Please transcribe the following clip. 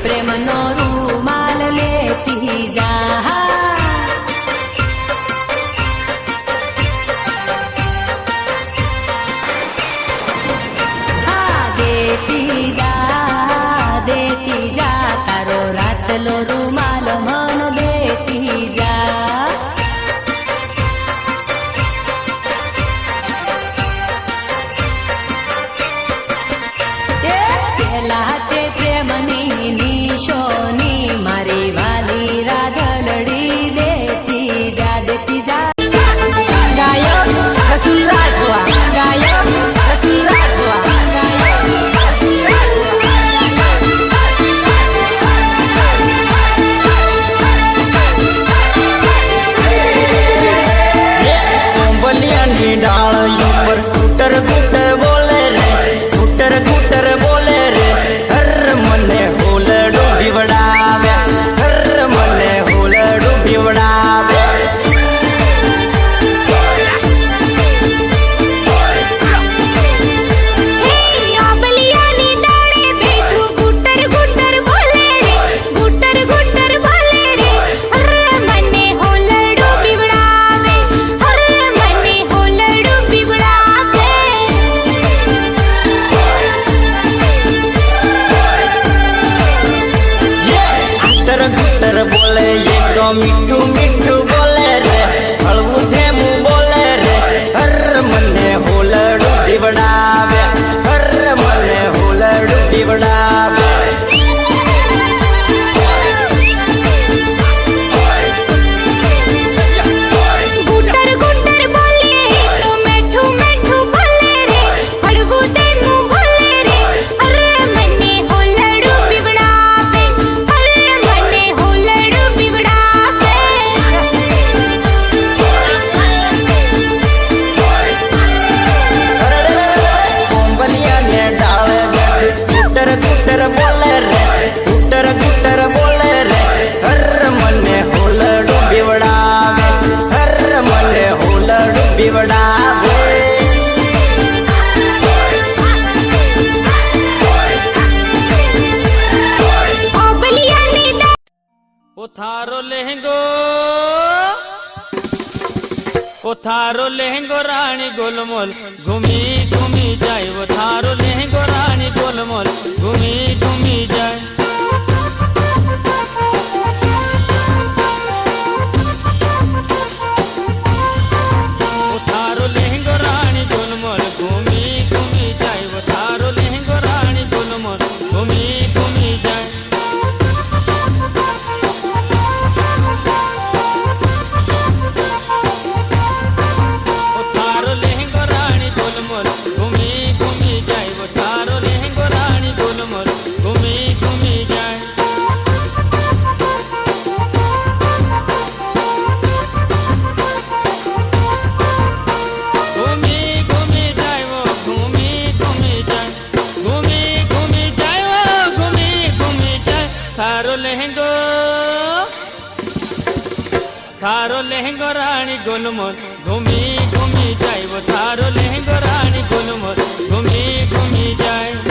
प्रेमनो रूमाल लेती जा देती जा तारो रातलो रूमाल मन देती जा पेला ते प्रेमनी निशोनी मारी वाली राधलड़ी देती जा गायो रसूल राघवा गायो रसूल राघवा गायो रसूल बलियानी डाल ऊपर कुटर कुटर बोले रे कुटर कुटर बोले रे हर मने होलडू बिवड़ाव्या हर मने होलडू बिवड़ाव्या गुटर बोले ये तो मिठू मिठू बोले रे हलवू धेमू बोले रे हर मने होलडू बिवड़ावे हर मने होलडू बिवड़ावे गुटर गुटर बोले तो मिठू मिठू बोले रे हलवू धेमू बोले रे हर मने होलडू बिवड़ावे गुटर बोले रे गुटर गुटर बोले रे हर मने होलडू बिवड़ावे हर मने होलडू बिवड़ावे ओ थारो लहंगो रानी गोलमोल घूमी घूमी जाए वो थारो लहंगो रानी गोलमोल घूमी घूमी जाए वो थारो लहंगो रानी गोलमोल घूमी घूमी जाए वो थारो लहंगो रानी गोलमोल घूमी घूमी जाए थारो लहंगो रानी गोलमोल घूमी घूमी जाए वो थारो लहंगो रानी गोलमोल घूमी घूमी जाए।